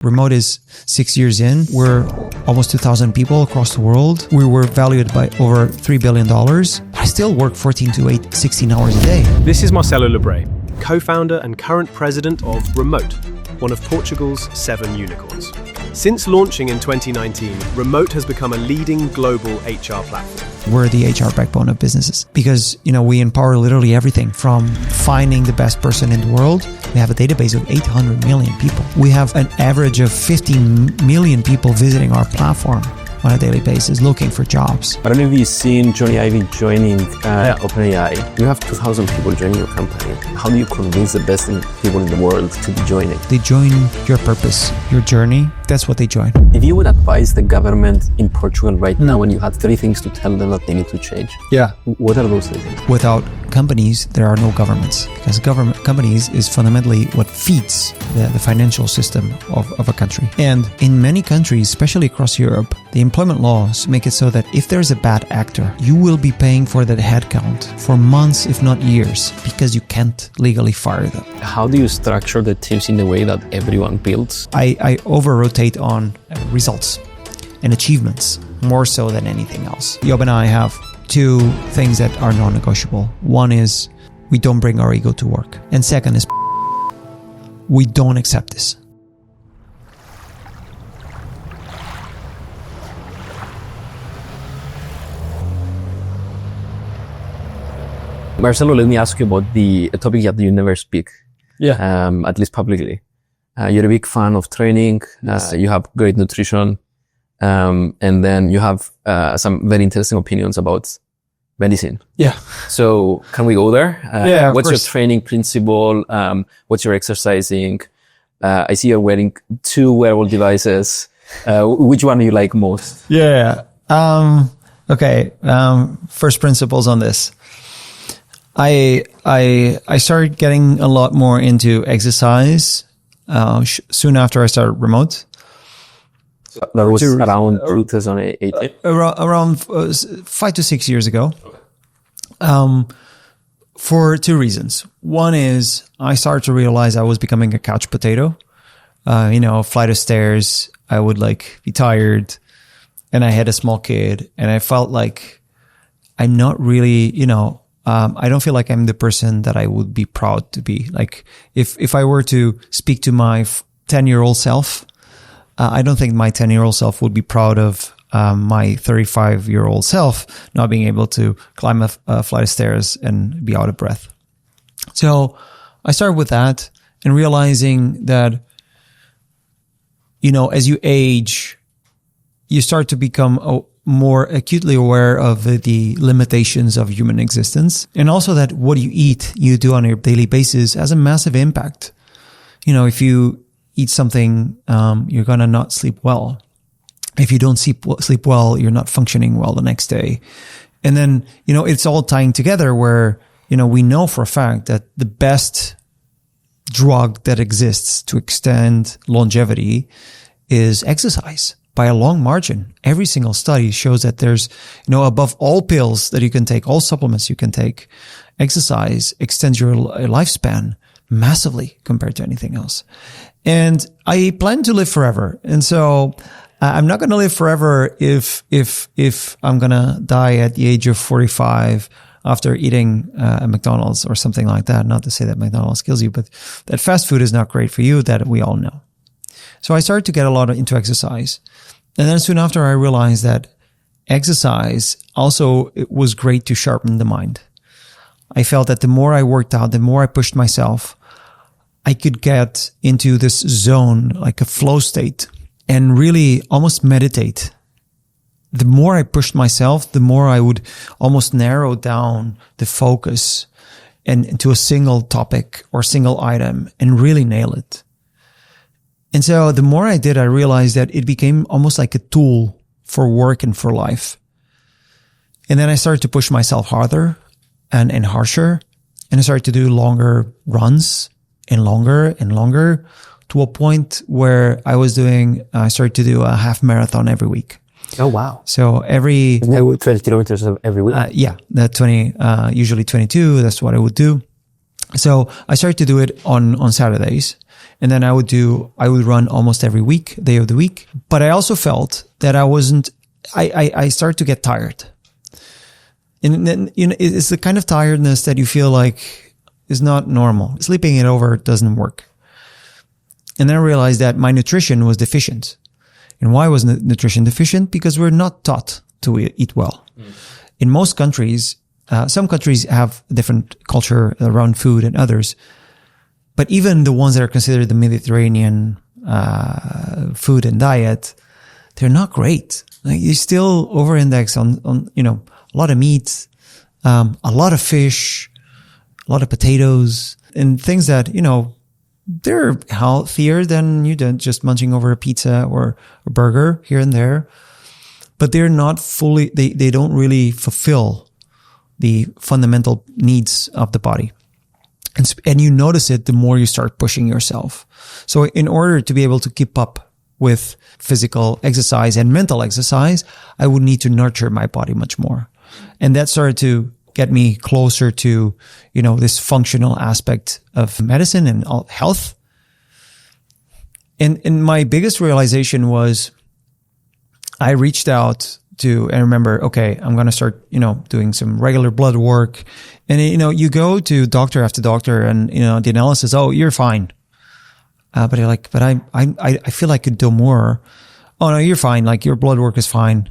Remote is 6 years in. We're almost 2,000 people across the world. We were valued by over $3 billion. I still work 14 to 16 hours a day. This is Marcelo Lebre, co-founder and current president of Remote, one of Portugal's 7 unicorns. Since launching in 2019, Remote has become a leading global HR platform. We're the HR backbone of businesses because, we empower literally everything from finding the best person in the world. We have a database of 800 million people. We have an average of 15 million people visiting our platform on a daily basis looking for jobs. I don't know if you've seen Johnny Ive joining OpenAI. You have 2,000 people joining your company. How do you convince the best people in the world to be joining? They join your purpose, your journey. That's what they join. If you would advise the government in Portugal right now and you had 3 things to tell them that they need to change, what are those 3 things? Without companies, there are no governments, because companies is fundamentally what feeds the financial system of a country. And in many countries, especially across Europe, the employment laws make it so that if there's a bad actor, you will be paying for that headcount for months, if not years, because you can't legally fire them. How do you structure the teams in a way that everyone builds? I over-rotate on results and achievements more so than anything else. Job and I have 2 things that are non-negotiable. One is we don't bring our ego to work. And second is we don't accept this. Marcelo, let me ask you about a topic that you never speak, at least publicly. You're a big fan of training. Yes. You have great nutrition. And then you have some very interesting opinions about medicine. Yeah. So can we go there? What's course. your training principle? What's your exercising? I see you're wearing 2 wearable devices. Which one do you like most? Yeah. Okay. First principles on this. I started getting a lot more into exercise soon after I started Remote. So that was around 2018? Around 5 to 6 years ago. For 2 reasons. One is I started to realize I was becoming a couch potato. A flight of stairs, I would be tired, and I had a small kid, and I felt like I'm not really, I don't feel like I'm the person that I would be proud to be. Like if I were to speak to my 10-year-old self, I don't think my 10-year-old self would be proud of my 35-year-old self not being able to climb a flight of stairs and be out of breath. So I started with that and realizing that, as you age, you start to become more acutely aware of the limitations of human existence. And also that what you do on a daily basis has a massive impact. If you eat something, you're going to not sleep well. If you don't sleep well, you're not functioning well the next day. And then, it's all tying together where, we know for a fact that the best drug that exists to extend longevity is exercise by a long margin. Every single study shows that there's, above all pills that you can take, all supplements you can take, exercise extends your lifespan massively compared to anything else. And I plan to live forever. And so I'm not going to live forever if I'm going to die at the age of 45 after eating a McDonald's or something like that. Not to say that McDonald's kills you, but that fast food is not great for you, that we all know. So I started to get a lot into exercise. And then soon after, I realized that exercise also it was great to sharpen the mind. I felt that the more I worked out, the more I pushed myself, I could get into this zone, like a flow state, and really almost meditate. The more I pushed myself, the more I would almost narrow down the focus and into a single topic or single item and really nail it. And so the more I did, I realized that it became almost like a tool for work and for life. And then I started to push myself harder and harsher. And I started to do longer runs and longer to a point where I started to do a half marathon every week. Oh, wow. So 20 kilometers every week? Usually 22. That's what I would do. So I started to do it on Saturdays. And then I would run almost every day of the week. But I also felt that I started to get tired. And then, it's the kind of tiredness that you feel like is not normal. Sleeping it over doesn't work. And then I realized that my nutrition was deficient. And why was nutrition deficient? Because we're not taught to eat well. In most countries, some countries have different culture around food and others. But even the ones that are considered the Mediterranean food and diet, they're not great. Like, you still over-index on a lot of meat, a lot of fish, a lot of potatoes, and things that, they're healthier than just munching over a pizza or a burger here and there. But they're not fully, they don't really fulfill the fundamental needs of the body. And you notice it the more you start pushing yourself. So in order to be able to keep up with physical exercise and mental exercise, I would need to nurture my body much more. And that started to get me closer to, this functional aspect of medicine and health. And my biggest realization was I reached out to, and remember, okay, I'm going to start, doing some regular blood work. And, you go to doctor after doctor and, the analysis, oh, you're fine. But you're like, but I feel I could do more. Oh no, you're fine. Like, your blood work is fine.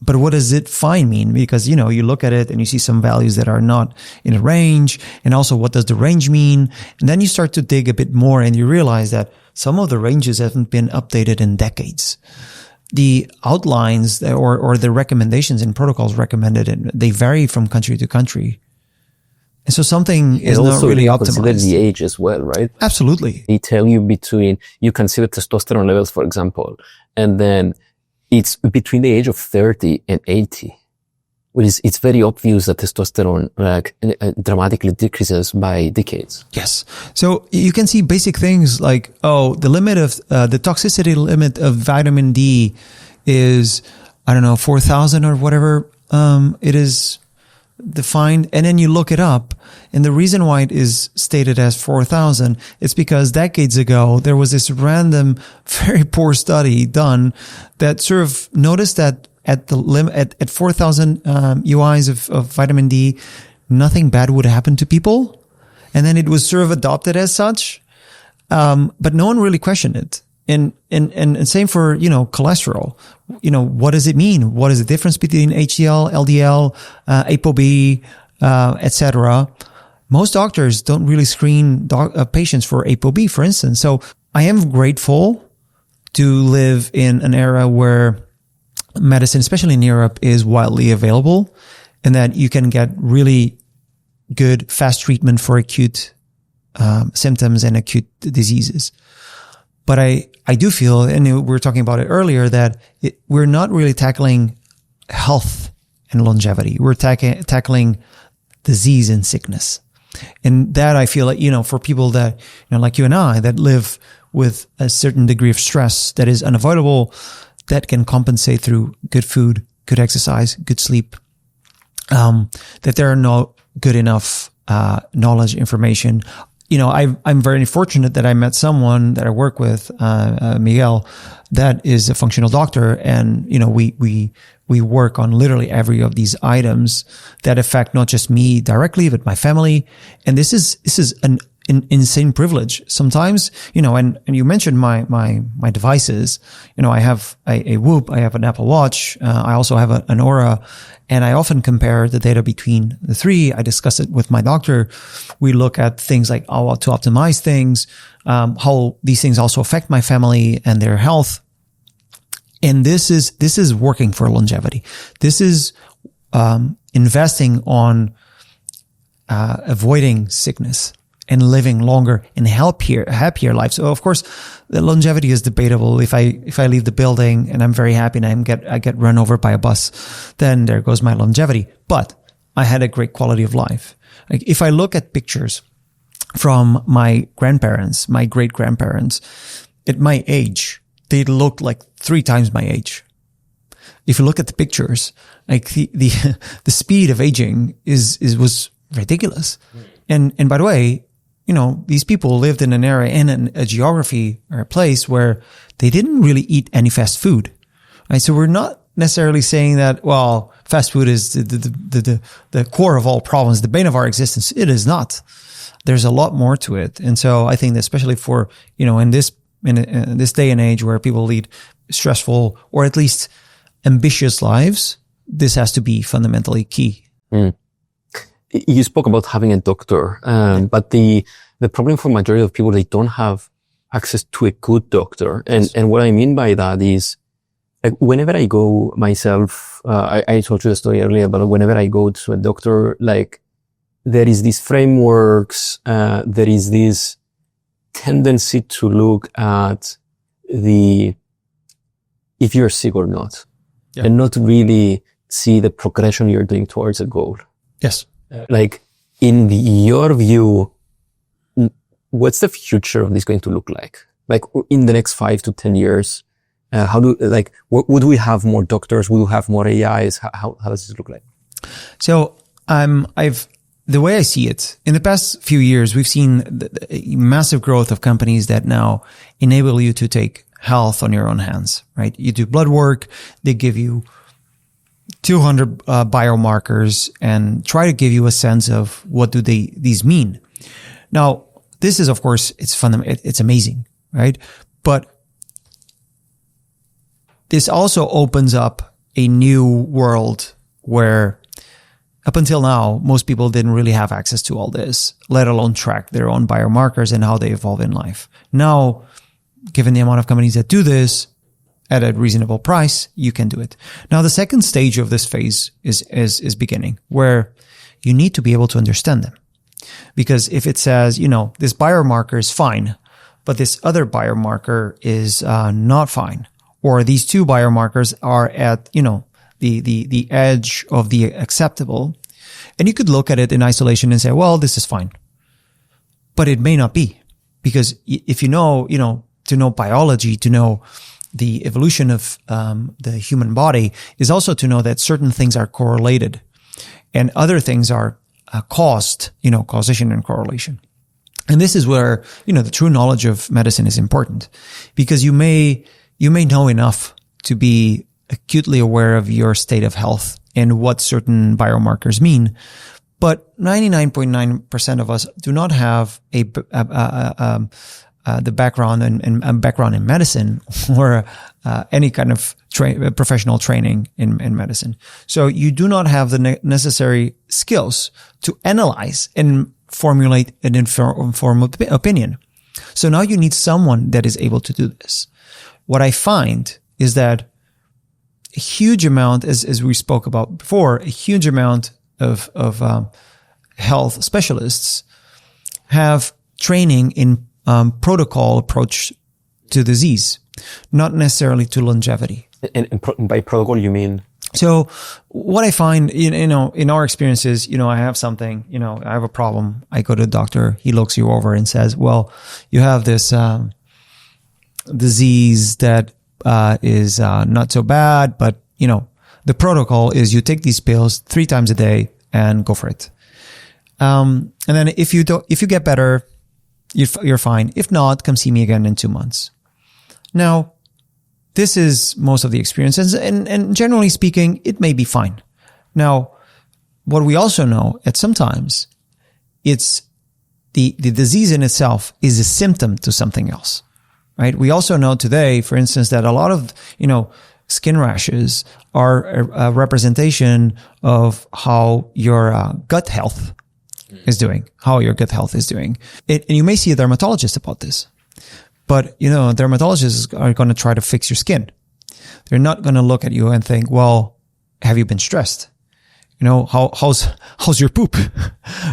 But what does it fine mean? Because, you look at it and you see some values that are not in a range. And also, what does the range mean? And then you start to dig a bit more and you realize that some of the ranges haven't been updated in decades. The outlines or the recommendations and protocols recommended, they vary from country to country. And so something is not really optimized. Consider the age as well, right? Absolutely. They tell you you consider testosterone levels, for example, and then it's between the age of 30 and 80. It's very obvious that testosterone dramatically decreases by decades. Yes. So you can see basic things like, the limit of, the toxicity limit of vitamin D is, 4,000 or whatever, it is defined. And then you look it up. And the reason why it is stated as 4,000 is because decades ago, there was this random, very poor study done that sort of noticed that at the limit, at 4,000 UIs of vitamin D, nothing bad would happen to people. And then it was sort of adopted as such. But no one really questioned it. And same for, cholesterol. What does it mean? What is the difference between HDL, LDL, ApoB, etc.? Most doctors don't really screen patients for ApoB, for instance. So I am grateful to live in an era where medicine, especially in Europe, is widely available, and that you can get really good, fast treatment for acute symptoms and acute diseases. But I do feel, and we were talking about it earlier, that we're not really tackling health and longevity. We're tackling disease and sickness. And that I feel like, for people that, like you and I, that live with a certain degree of stress that is unavoidable, that can compensate through good food, good exercise, good sleep, that there are no good enough knowledge, information. I'm very fortunate that I met someone that I work with, Miguel, that is a functional doctor, and we work on literally every of these items that affect not just me directly, but my family. And this is an insane privilege sometimes, and you mentioned my devices. I have a Whoop, I have an Apple Watch, I also have an Aura, and I often compare the data between the three. I discuss it with my doctor. We look at things like how to optimize things, how these things also affect my family and their health. And this is working for longevity. This is investing on avoiding sickness and living longer and happier lives. So of course, the longevity is debatable. If I leave the building and I'm very happy and I get run over by a bus, then there goes my longevity. But I had a great quality of life. Like, if I look at pictures from my grandparents, my great grandparents, at my age, they look like 3 times my age. If you look at the pictures, like the speed of aging was ridiculous. And by the way, these people lived in an area and a geography or a place where they didn't really eat any fast food, right? So we're not necessarily saying that, well, fast food is the core of all problems, the bane of our existence. It is not. There's a lot more to it. And so I think that especially for, in this day and age where people lead stressful or at least ambitious lives, this has to be fundamentally key. Mm. You spoke about having a doctor, but the problem for majority of people, they don't have access to a good doctor. And what I mean by that is, like, whenever I go myself, I told you the story earlier, but whenever I go to a doctor, like, there is these frameworks, there is this tendency to look at if you're sick or not, and not really see the progression you're doing towards a goal. Yes. Like, in your view, what's the future of this going to look like? Like, in the next 5 to 10 years, would we have more doctors? Will we have more AIs? How does this look like? So, the way I see it, in the past few years, we've seen the massive growth of companies that now enable you to take health on your own hands, right? You do blood work, they give you 200 biomarkers and try to give you a sense of what do these mean. Now, this is, of course, it's amazing, right? But this also opens up a new world where up until now, most people didn't really have access to all this, let alone track their own biomarkers and how they evolve in life. Now, given the amount of companies that do this at a reasonable price, you can do it. Now, the second stage of this phase is beginning, where you need to be able to understand them. Because if it says, this biomarker is fine, but this other biomarker is not fine, or these two biomarkers are at, the edge of the acceptable, and you could look at it in isolation and say, well, this is fine. But it may not be, because if to know biology, to know the evolution of the human body is also to know that certain things are correlated and other things are caused, causation and correlation. And this is where, the true knowledge of medicine is important, because you may know enough to be acutely aware of your state of health and what certain biomarkers mean. But 99.9% of us do not have the background and background in medicine or any kind of professional training in medicine. So you do not have the necessary skills to analyze and formulate an informed opinion. So now you need someone that is able to do this. What I find is that a huge amount, as we spoke about before, a huge amount of health specialists have training in protocol approach to disease, not necessarily to longevity. And by protocol, you mean? So what I find, in our experiences, I have something, I have a problem. I go to the doctor. He looks you over and says, well, you have this disease that is not so bad, but the protocol is you take these pills 3 times a day and go for it. And then if you get better, you're fine. If not, come see me again in 2 months. Now, this is most of the experiences, and generally speaking, it may be fine. Now, what we also know at sometimes, it's the disease in itself is a symptom to something else. Right? We also know today, for instance, that a lot of, skin rashes are a representation of how your gut health is doing, and you may see a dermatologist about this, but, dermatologists are going to try to fix your skin. They're not going to look at you and think, well, have you been stressed? How's your poop?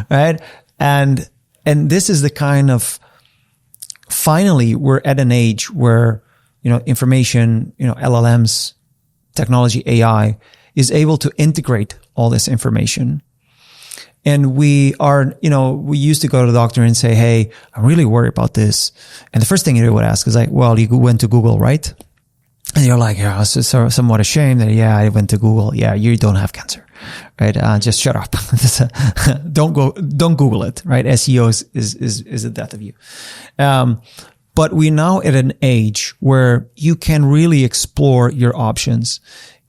Right? And this is the kind of, finally, we're at an age where, information, LLMs, technology, AI is able to integrate all this information. And we used to go to the doctor and say, hey, I'm really worried about this. And the first thing he would ask is like, well, you went to Google, right? And you're like, yeah, I was somewhat ashamed that, yeah, I went to Google. Yeah, you don't have cancer. right? Just shut up. Don't Google it, right? SEO is the death of you. But we're now at an age where you can really explore your options.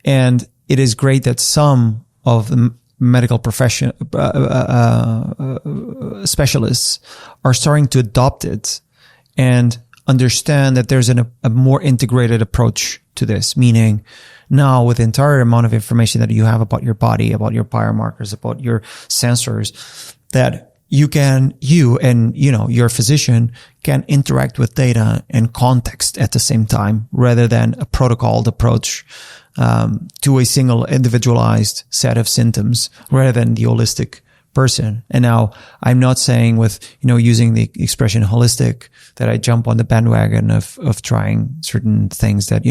And it is great that some of the medical profession specialists are starting to adopt it and understand that there's a more integrated approach to this, meaning now with the entire amount of information that you have about your body, about your biomarkers, about your sensors, that you and your physician can interact with data and context at the same time, rather than a protocoled approach to a single individualized set of symptoms, rather than the holistic person. And now I'm not saying with, using the expression holistic that I jump on the bandwagon of trying certain things that,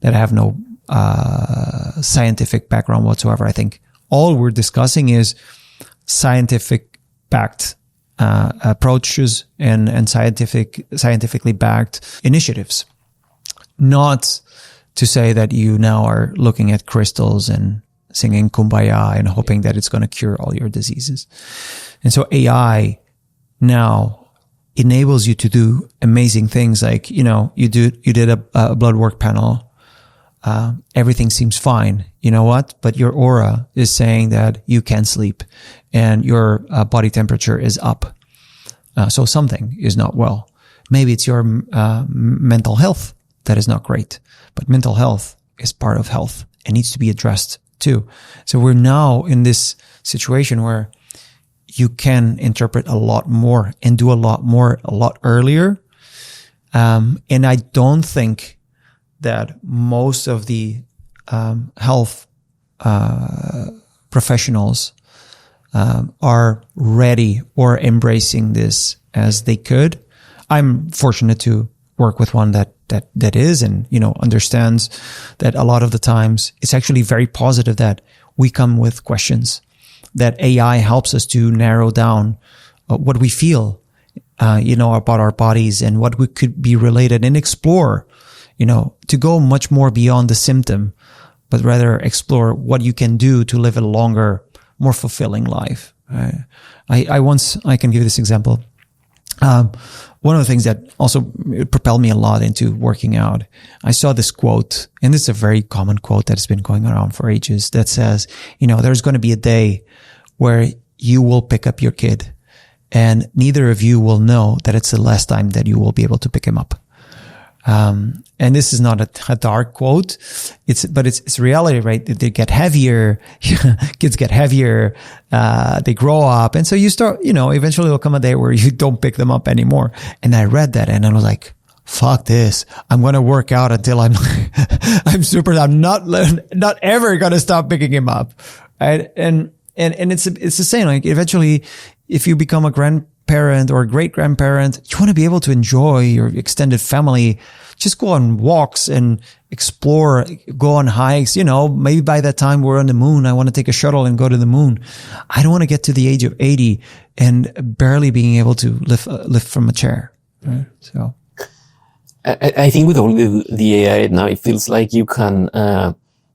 that have no scientific background whatsoever. I think all we're discussing is scientific backed approaches and scientifically backed initiatives. Not to say that you now are looking at crystals and singing Kumbaya and hoping that it's going to cure all your diseases. And so AI now enables you to do amazing things like, you did a blood work panel. Everything seems fine. You know what? But your aura is saying that you can't sleep and your body temperature is up. So something is not well. Maybe it's your mental health that is not great, but mental health is part of health and needs to be addressed too. So we're now in this situation where you can interpret a lot more and do a lot more a lot earlier. And I don't think that most of the health professionals are ready or embracing this as they could. I'm fortunate to work with one that is, and, understands that a lot of the times it's actually very positive that we come with questions, that AI helps us to narrow down what we feel, about our bodies and what we could be related, and explore, to go much more beyond the symptom, but rather explore what you can do to live a longer, more fulfilling life. I can give this example. One of the things that also propelled me a lot into working out, I saw this quote, and this is a very common quote that has been going around for ages, that says, there's going to be a day where you will pick up your kid and neither of you will know that it's the last time that you will be able to pick him up. And this is not a dark quote. But it's reality, right? They get heavier. Kids get heavier. They grow up. And so you start, eventually there'll come a day where you don't pick them up anymore. And I read that and I was like, fuck this. I'm going to work out until I'm not ever going to stop picking him up. Right. And it's the same. Like eventually, if you become a grandparent or a great grandparent, you want to be able to enjoy your extended family. Just go on walks and explore, go on hikes. Maybe by that time we're on the moon. I want to take a shuttle and go to the moon. I don't want to get to the age of 80 and barely being able to lift from a chair. Right? So I think with all the AI now, it feels like you can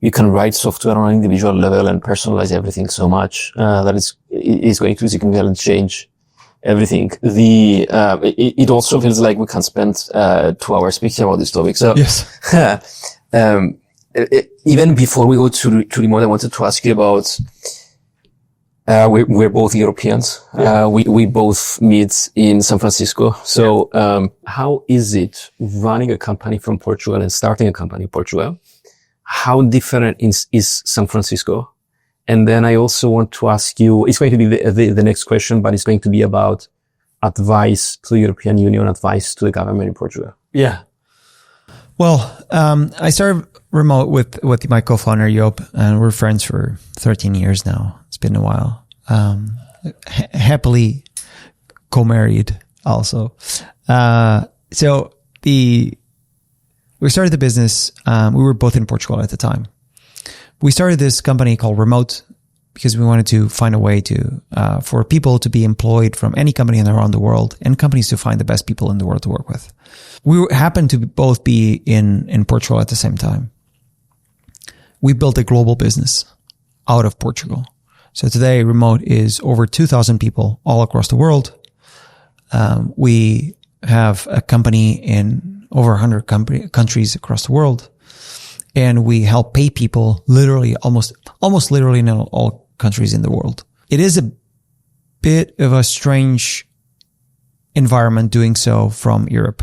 write software on an individual level and personalize everything so much, that it's going to significantly change everything. It also feels like we can spend 2 hours speaking about this topic. So yes. Even before we go to remote, I wanted to ask you about, we're both Europeans. Yeah. We both meet in San Francisco. So, how is it running a company from Portugal and starting a company in Portugal? How different is San Francisco? And then I also want to ask you, it's going to be the next question, but it's going to be about advice to the European Union, advice to the government in Portugal. Yeah. Well, I started remote with my co-founder, Joop, and we're friends for 13 years now. It's been a while. Happily co-married also. So we started the business. We were both in Portugal at the time. We started this company called Remote because we wanted to find a way to, for people to be employed from any company around the world and companies to find the best people in the world to work with. We happened to both be in Portugal at the same time. We built a global business. out of Portugal. So today, Remote is over 2,000 people all across the world. We have a company in over 100 countries across the world. And we help pay people literally, almost literally in all countries in the world. It is a bit of a strange environment doing so from Europe.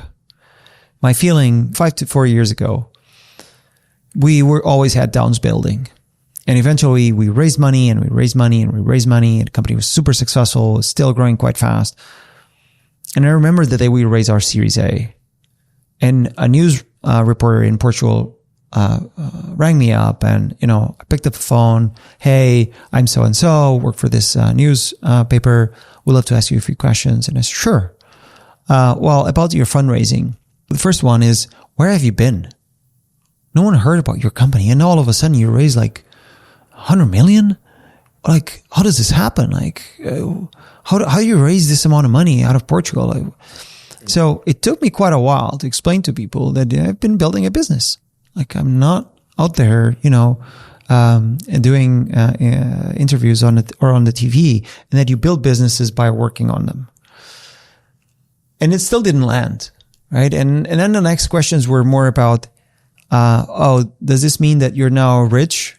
My feeling 5 to 4 years ago, we were always head downs building. And eventually we raised money and we raised money and we raised money, and the company was super successful, was still growing quite fast. And I remember the day we raised our Series A, and a news reporter in Portugal rang me up, and, I picked up the phone. Hey, I'm so-and-so, work for this news paper. We'd love to ask you a few questions. And I said, sure. Well, about your fundraising, the first one is, where have you been? No one heard about your company. And all of a sudden you raise like 100 million? Like, how does this happen? Like, how do you raise this amount of money out of Portugal? Like, so it took me quite a while to explain to people that I've been building a business. Like, I'm not out there, doing interviews on it or on the TV, and that you build businesses by working on them. And it still didn't land, right? And then the next questions were more about, does this mean that you're now rich?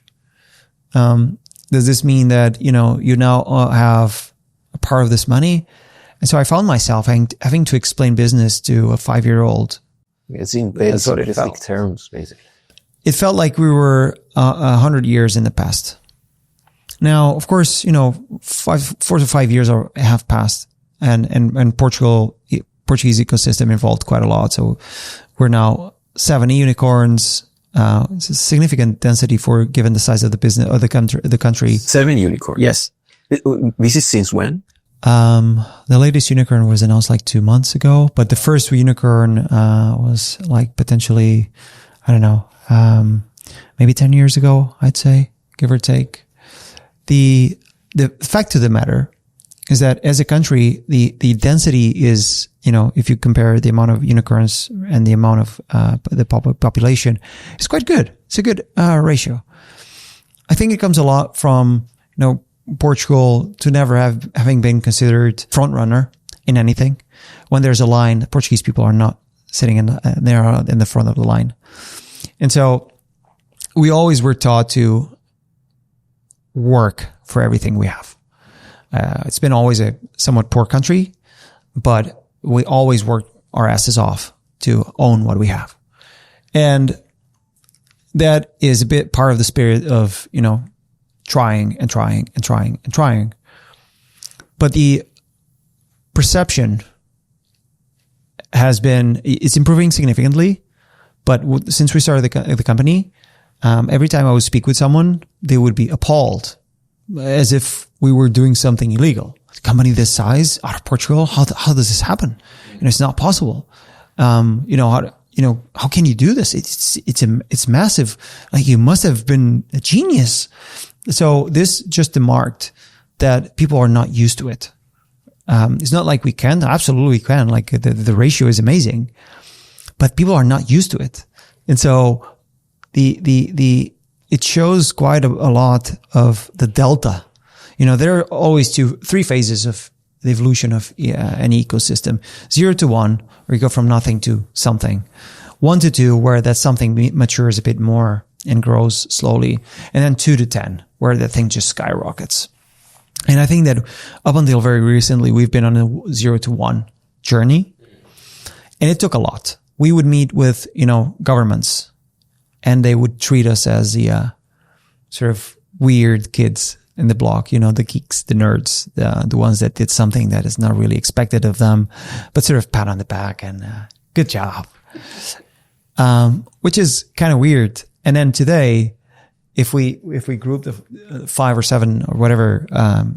Does this mean that, you now have a part of this money? And so I found myself having to explain business to a 5-year-old. It's in very specific terms, basically. It felt like we were 100 years in the past. Now, of course, 4 to 5 years have passed, and Portuguese ecosystem evolved quite a lot. So we're now 70 unicorns. It's a significant density for given the size of the business or the country. 7 unicorns. Yes. This is since when? The latest unicorn was announced like 2 months ago, but the first unicorn was like potentially, I don't know, maybe 10 years ago, I'd say, give or take. The fact of the matter is that as a country, the density is, if you compare the amount of unicorns and the amount of the population, it's quite good. It's a good ratio. I think it comes a lot from, Portugal to never having been considered front runner in anything. When there's a line, Portuguese people are not sitting they're in the front of the line. And so we always were taught to work for everything we have. It's been always a somewhat poor country, but we always work our asses off to own what we have. And that is a bit part of the spirit of, trying and trying and trying and trying. But the perception it's improving significantly. But since we started the company, every time I would speak with someone, they would be appalled, as if we were doing something illegal. A company this size out of Portugal, how does this happen? It's not possible. How can you do this? It's massive. Like, you must have been a genius. So this just marked that people are not used to it. It's not like we can, absolutely can. Like, the ratio is amazing, but people are not used to it. And so it shows quite a lot of the delta. There are always 3 phases of the evolution of any ecosystem. 0 to 1, where you go from nothing to something. 1 to 2, where that something matures a bit more and grows slowly. And then 2 to 10, where the thing just skyrockets. And I think that up until very recently, we've been on a 0 to 1 journey. And it took a lot. We would meet with, governments, and they would treat us as the sort of weird kids in the block, the geeks, the nerds, the ones that did something that is not really expected of them, but sort of pat on the back and good job, which is kind of weird. And then today, if we group the 5 or 7 or whatever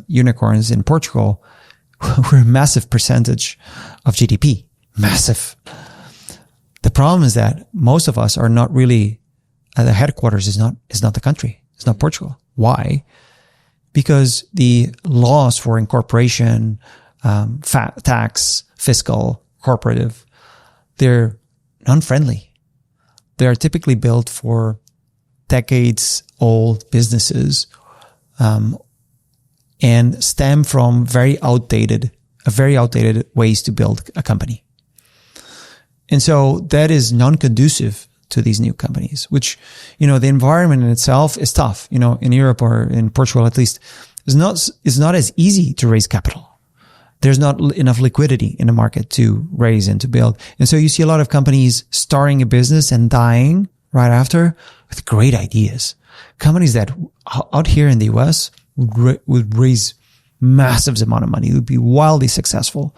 unicorns in Portugal, we're a massive percentage of GDP, massive. The problem is that most of us are not really. The headquarters is not the country. It's not Portugal. Why? Because the laws for incorporation, tax, fiscal, corporative, they're non-friendly. They are typically built for decades-old businesses and stem from very outdated ways to build a company. And so that is non-conducive to these new companies, which, the environment in itself is tough. In Europe or in Portugal, at least, it's not as easy to raise capital. There's not enough liquidity in the market to raise and to build. And so you see a lot of companies starting a business and dying right after with great ideas. Companies that out here in the US would raise massive amount of money, would be wildly successful.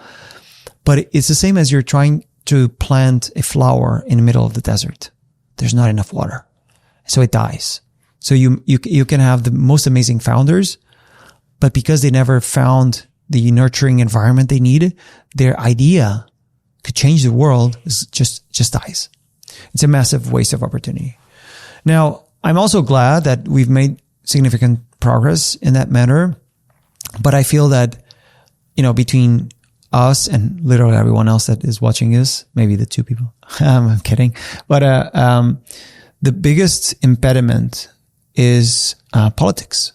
But it's the same as you're trying to plant a flower in the middle of the desert. There's not enough water. So it dies. So you can have the most amazing founders, but because they never found the nurturing environment they needed, their idea could change the world just dies. It's a massive waste of opportunity. Now, I'm also glad that we've made significant progress in that matter, but I feel that, between us and literally everyone else that is watching this, maybe the two people, I'm kidding, but the biggest impediment is politics.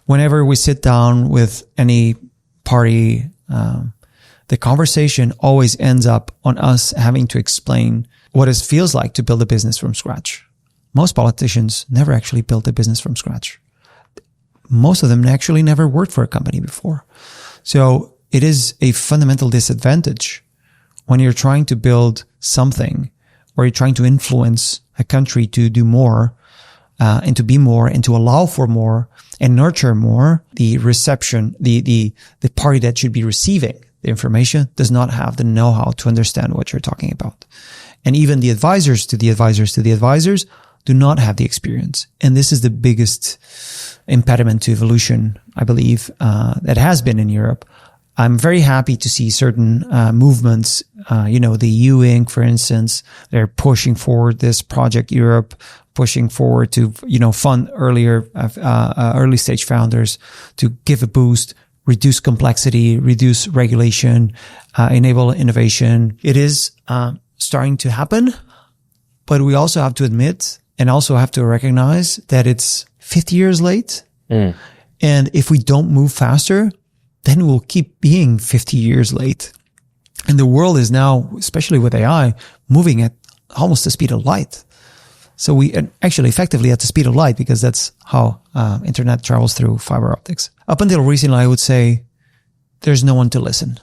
Whenever we sit down with any party, the conversation always ends up on us having to explain what it feels like to build a business from scratch. Most politicians never actually built a business from scratch. Most of them actually never worked for a company before. So it is a fundamental disadvantage when you're trying to build something or you're trying to influence a country to do more, and to be more and to allow for more and nurture more. The reception, the party that should be receiving the information does not have the know-how to understand what you're talking about. And even the advisors to the advisors do not have the experience. And this is the biggest impediment to evolution, I believe, that has been in Europe. I'm very happy to see certain movements, the EU Inc., for instance, they're pushing forward this Project Europe, pushing forward to, fund early stage founders, to give a boost, reduce complexity, reduce regulation, enable innovation. It is starting to happen, but we also have to admit and also have to recognize that it's 50 years late. And if we don't move faster, then we'll keep being 50 years late. And the world is now, especially with AI, moving at almost the speed of light. So we actually effectively at the speed of light, because that's how internet travels through fiber optics. Up until recently, I would say there's no one to listen.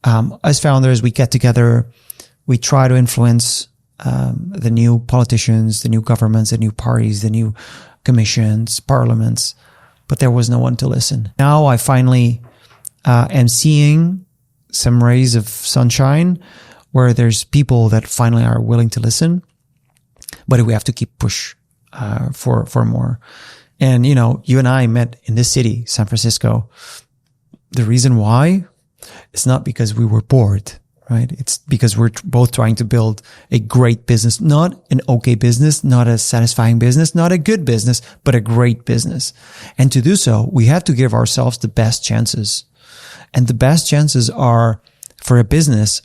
As founders, we get together, we try to influence the new politicians, the new governments, the new parties, the new commissions, parliaments, but there was no one to listen. Now I finally am seeing some rays of sunshine where there's people that finally are willing to listen, but we have to keep push for more. And, you and I met in this city, San Francisco. The reason why, it's not because we were bored, right? It's because we're both trying to build a great business, not an okay business, not a satisfying business, not a good business, but a great business. And to do so, we have to give ourselves the best chances. And the best chances are for a business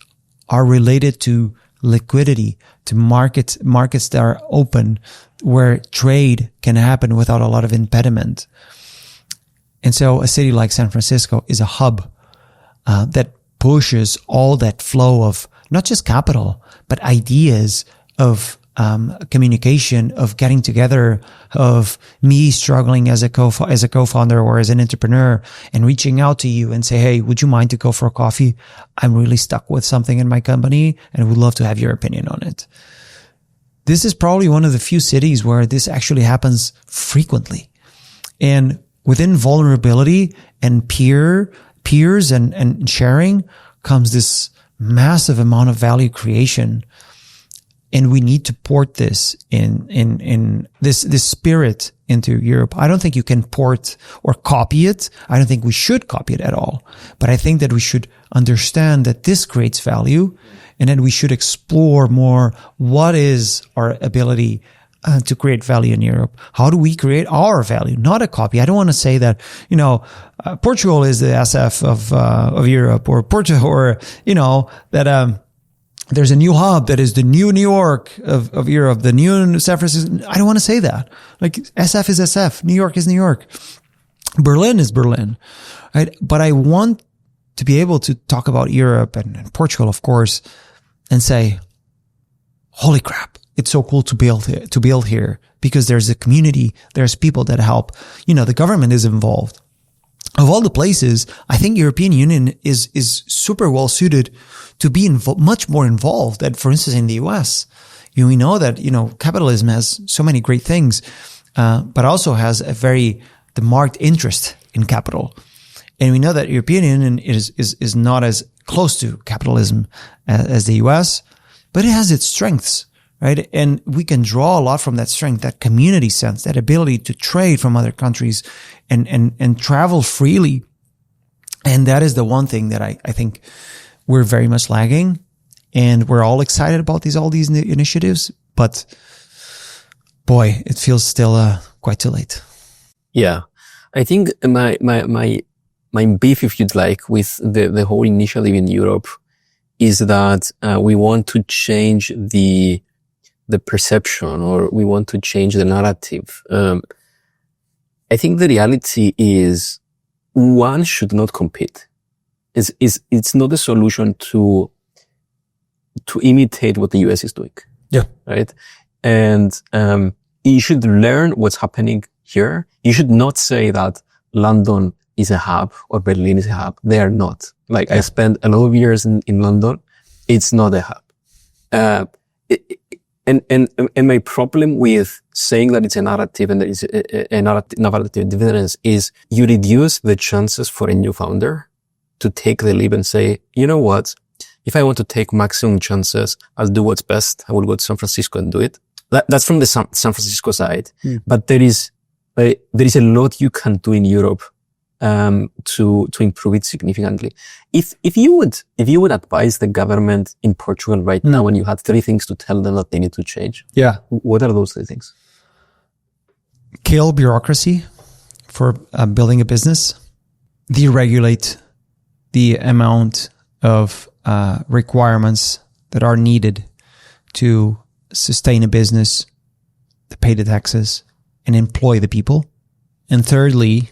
are related to liquidity, to markets that are open, where trade can happen without a lot of impediment. And so a city like San Francisco is a hub that pushes all that flow of not just capital, but ideas of communication, of getting together, of me struggling as a co-founder or as an entrepreneur and reaching out to you and say, hey, would you mind to go for a coffee? I'm really stuck with something in my company and would love to have your opinion on it. This is probably one of the few cities where this actually happens frequently. And within vulnerability and peers and sharing comes this massive amount of value creation. And we need to port this in this spirit into Europe. I don't think you can port or copy it. I don't think we should copy it at all. But I think that we should understand that this creates value, and then we should explore more what is our ability to create value in Europe. How do we create our value, not a copy? I don't want to say that, Portugal is the SF of Europe, or Portugal, or, that, there's a new hub that is the new New York of Europe, the new San Francisco. I don't want to say that. Like SF is SF. New York is New York. Berlin is Berlin. Right? But I want to be able to talk about Europe and Portugal, of course, and say, holy crap, it's so cool to build here because there's a community, there's people that help. The government is involved. Of all the places, I think European Union is super well suited to be much more involved than, for instance, in the US. We know that, capitalism has so many great things, but also has a very marked interest in capital. And we know that European Union is not as close to capitalism as the US, but it has its strengths, right? And we can draw a lot from that strength, that community sense, that ability to trade from other countries and travel freely. And that is the one thing that I think we're very much lagging. And we're all excited about all these initiatives, but boy, it feels still quite too late. Yeah. I think my beef, if you'd like, with the whole initiative in Europe is that we want to change the perception, or we want to change the narrative. I think the reality is one should not compete. It's not a solution to imitate what the US is doing. Yeah. Right. And you should learn what's happening here. You should not say that London is a hub or Berlin is a hub. They are not. Like, I spent a lot of years in London. It's not a hub. And my problem with saying that it's a narrative and there is a narrative difference is you reduce the chances for a new founder to take the leap and say, you know what? If I want to take maximum chances, I'll do what's best. I will go to San Francisco and do it. That's from the San Francisco side. Mm. But there is a lot you can do in Europe to improve it significantly. If you would advise the government in Portugal right now, when you had 3 things to tell them that they need to change, what are those 3 things? Kill bureaucracy for building a business. Deregulate the amount of requirements that are needed to sustain a business, to pay the taxes, and employ the people. And thirdly,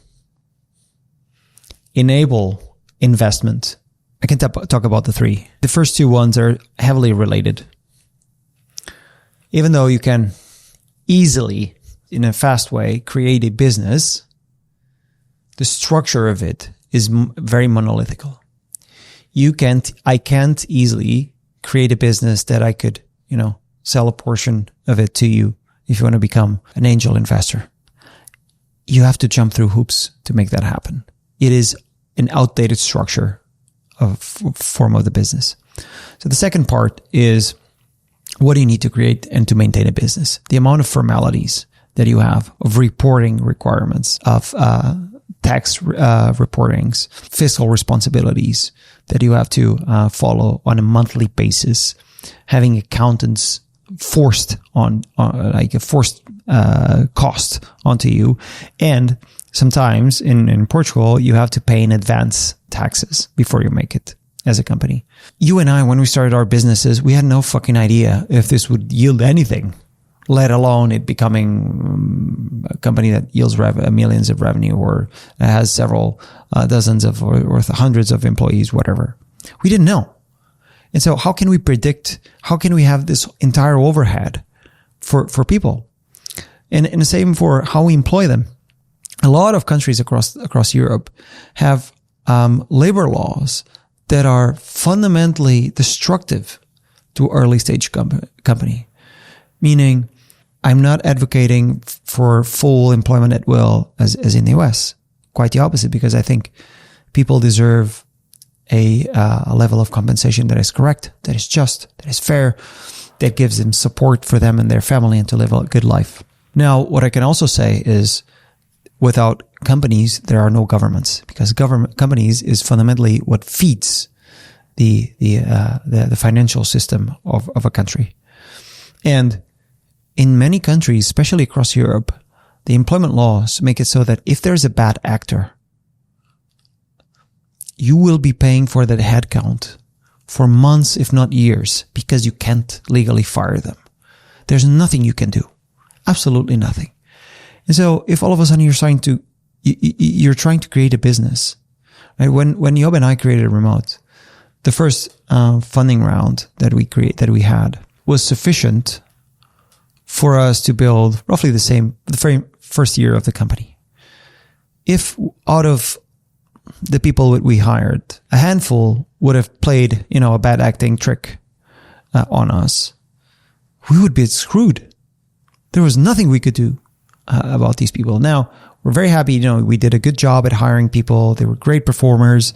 enable investment. I can talk about the 3. The first 2 ones are heavily related. Even though you can easily, in a fast way, create a business, the structure of it is very monolithical. I can't easily create a business that I could, sell a portion of it to you if you want to become an angel investor. You have to jump through hoops to make that happen. It is an outdated structure of form of the business. So the second part is, what do you need to create and to maintain a business? The amount of formalities that you have, of reporting requirements, of tax reportings, fiscal responsibilities that you have to follow on a monthly basis, having accountants forced on like a forced cost onto you. And sometimes in Portugal, you have to pay in advance taxes before you make it as a company. You and I, when we started our businesses, we had no fucking idea if this would yield anything, let alone it becoming a company that yields millions of revenue or has several dozens of or hundreds of employees, whatever. We didn't know. And so how can we predict, how can we have this entire overhead for people? And the same for how we employ them. A lot of countries across Europe have labor laws that are fundamentally destructive to early stage company. Meaning, I'm not advocating for full employment at will as in the US. Quite the opposite, because I think people deserve a level of compensation that is correct, that is just, that is fair, that gives them support for them and their family and to live a good life. Now, what I can also say is, without companies, there are no governments, because companies is fundamentally what feeds the financial system of a country. And in many countries, especially across Europe, the employment laws make it so that if there's a bad actor, you will be paying for that headcount for months, if not years, because you can't legally fire them. There's nothing you can do. Absolutely nothing. And so if all of a sudden you're trying to create a business, right? When Job and I created Remote, the first funding round that we had was sufficient for us to build roughly the very first year of the company. If out of the people that we hired, a handful would have played, a bad acting trick on us, we would be screwed. There was nothing we could do about these people. Now, we're very happy, we did a good job at hiring people. They were great performers,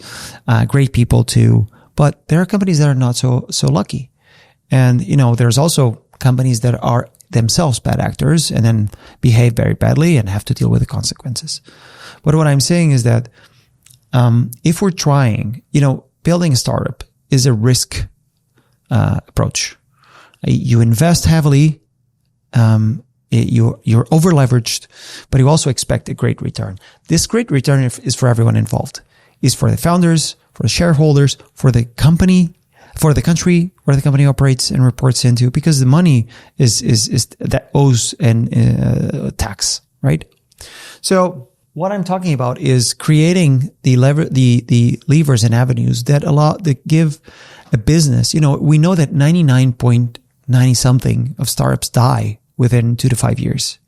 great people too. But there are companies that are not so lucky. And, there's also companies that are themselves bad actors and then behave very badly and have to deal with the consequences. But what I'm saying is that if we're trying, building a startup is a risk approach. You invest heavily, you're over leveraged, but you also expect a great return. This great return is for everyone involved. Is for the founders, for the shareholders, for the company, for the country where the company operates and reports into, because the money is that owes an tax, right? So what I'm talking about is creating the levers and avenues that give a business. We know that 99.90 something of startups die within 2 to 5 years.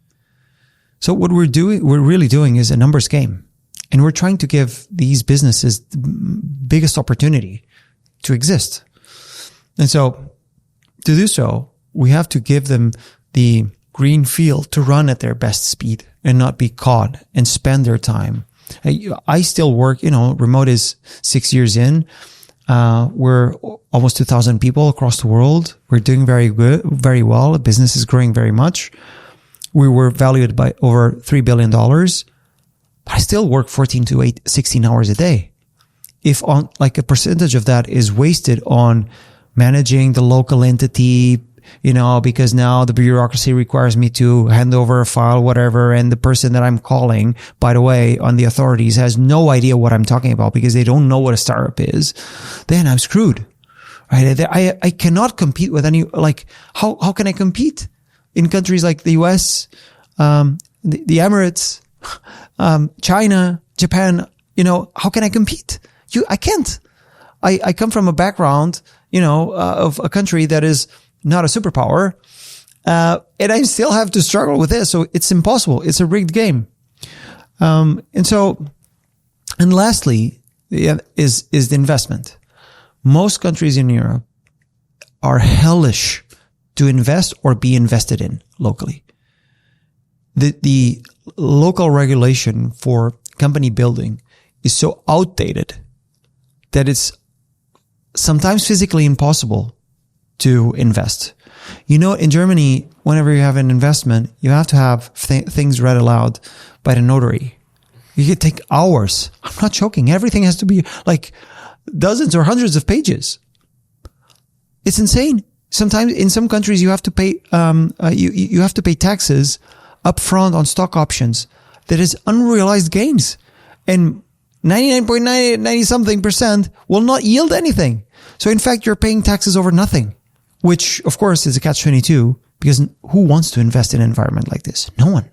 So what we're really doing is a numbers game. And we're trying to give these businesses the biggest opportunity to exist. And so to do so, we have to give them the green field to run at their best speed and not be caught and spend their time. I still work, Remote is 6 years in. We're almost 2,000 people across the world. We're doing very good, very well. The business is growing very much. We were valued by over $3 billion. But I still work 14 to 16 hours a day. If a percentage of that is wasted on managing the local entity, because now the bureaucracy requires me to hand over a file, whatever, and the person that I'm calling, by the way, on the authorities has no idea what I'm talking about because they don't know what a startup is, then I'm screwed, right? I cannot compete with how can I compete in countries like the US, the Emirates, China, Japan? How can I compete? I can't. I come from a background, of a country that is not a superpower. And I still have to struggle with this. So it's impossible. It's a rigged game. And lastly is the investment. Most countries in Europe are hellish to invest or be invested in locally. The local regulation for company building is so outdated that it's sometimes physically impossible to invest. In Germany, whenever you have an investment, you have to have things read aloud by the notary. You could take hours. I'm not joking. Everything has to be like dozens or hundreds of pages. It's insane. Sometimes in some countries you have to pay you have to pay taxes upfront on stock options. That is unrealized gains, and 99.90 something percent will not yield anything. So in fact, you're paying taxes over nothing, which of course is a catch-22, because who wants to invest in an environment like this? No one.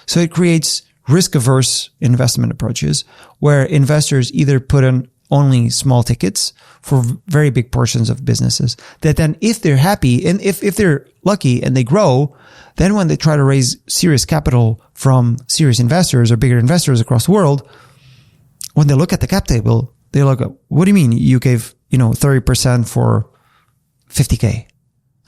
So it creates risk-averse investment approaches where investors either put in only small tickets for very big portions of businesses that then, if they're happy and if they're lucky and they grow, then when they try to raise serious capital from serious investors or bigger investors across the world, when they look at the cap table, they look at, what do you mean you gave, 30% for 50K?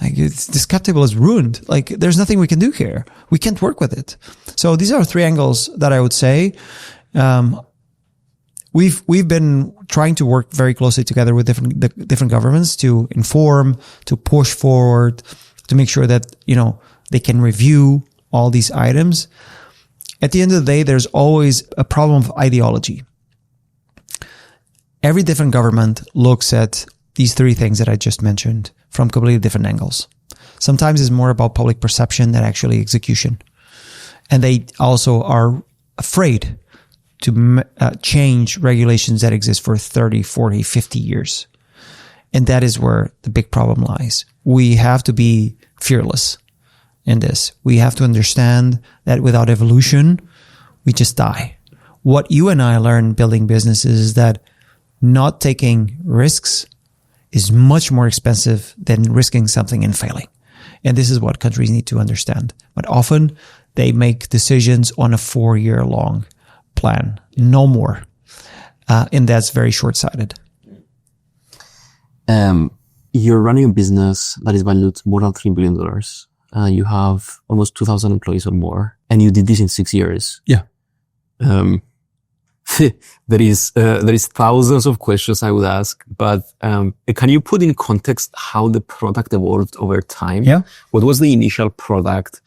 Like, this cap table is ruined. Like, there's nothing we can do here. We can't work with it. So these are three angles that I would say. We've been trying to work very closely together with different governments to inform, to push forward, to make sure that, they can review all these items. At the end of the day, there's always a problem of ideology. Every different government looks at these three things that I just mentioned from completely different angles. Sometimes it's more about public perception than actually execution. And they also are afraid to change regulations that exist for 30, 40, 50 years. And that is where the big problem lies. We have to be fearless in this. We have to understand that without evolution, we just die. What you and I learn building businesses is that not taking risks is much more expensive than risking something and failing. And this is what countries need to understand. But often they make decisions on a 4-year long plan, no more. And that's very short-sighted. You're running a business that is valued more than $3 billion. You have almost 2,000 employees or more, and you did this in 6 years. Yeah. There is thousands of questions I would ask, but can you put in context how the product evolved over time? Yeah. What was the initial product,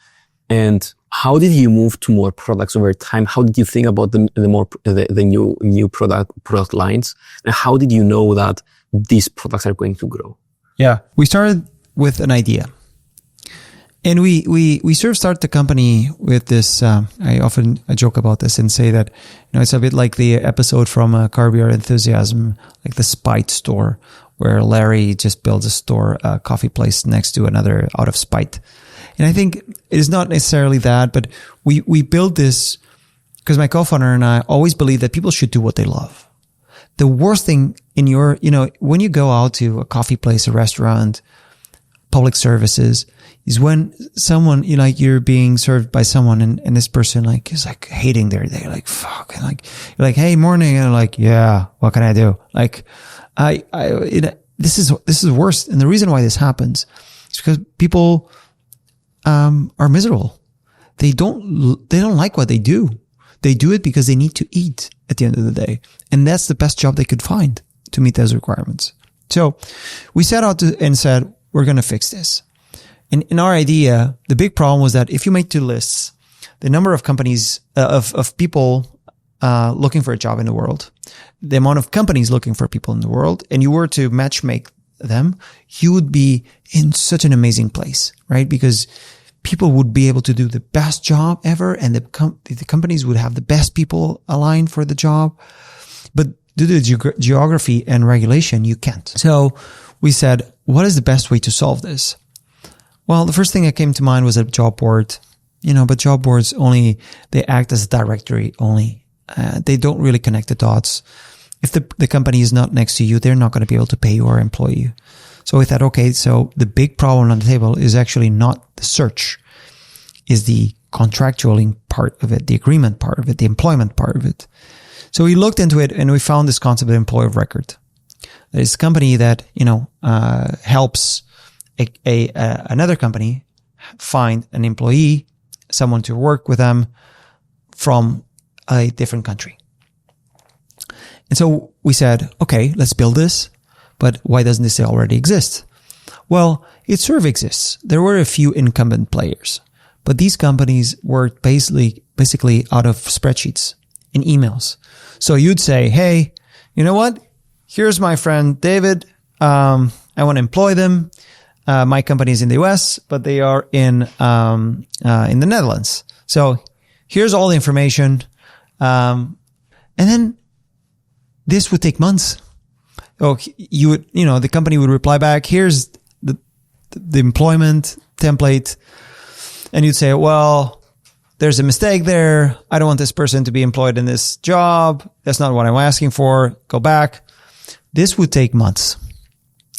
and how did you move to more products over time? How did you think about the new product lines, and how did you know that these products are going to grow? Yeah, we started with an idea. And we sort of start the company with this, I often joke about this and say that, it's a bit like the episode from Curb Your Enthusiasm, like the Spite store, where Larry just builds a coffee place next to another out of spite. And I think it is not necessarily that, but we build this because my co-founder and I always believe that people should do what they love. The worst thing in your, when you go out to a coffee place, a restaurant, public services, is when someone, you're being served by someone and this person is hating their day, fuck. And you're like, hey, morning. And they're like, yeah, what can I do? This is worse. And the reason why this happens is because people, are miserable. They don't like what they do. They do it because they need to eat at the end of the day. And that's the best job they could find to meet those requirements. So we set out and said, we're going to fix this. And in our idea, the big problem was that if you make 2 lists, the number of companies, of people, looking for a job in the world, the amount of companies looking for people in the world, and you were to matchmake them, you would be in such an amazing place, right? Because people would be able to do the best job ever, and the companies would have the best people aligned for the job. But due to geography and regulation, you can't. So we said, what is the best way to solve this? Well, the first thing that came to mind was a job board, but job boards they act as a directory only. They don't really connect the dots. If the company is not next to you, they're not going to be able to pay you or employ you. So we thought, okay, so the big problem on the table is actually not the search, is the contractual part of it, the agreement part of it, the employment part of it. So we looked into it and we found this concept of employer of record. That is a company that, helps another company find an employee, someone to work with them from a different country. And so we said, okay, let's build this. But why doesn't this already exist? Well, it sort of exists. There were a few incumbent players, but these companies worked basically out of spreadsheets and emails. So you'd say, hey, you know what? Here's my friend David. I want to employ them. My company is in the US, but they are in the Netherlands. So here's all the information. And then this would take months. Oh, the company would reply back, here's the employment template. And you'd say, well, there's a mistake there. I don't want this person to be employed in this job. That's not what I'm asking for. Go back. This would take months.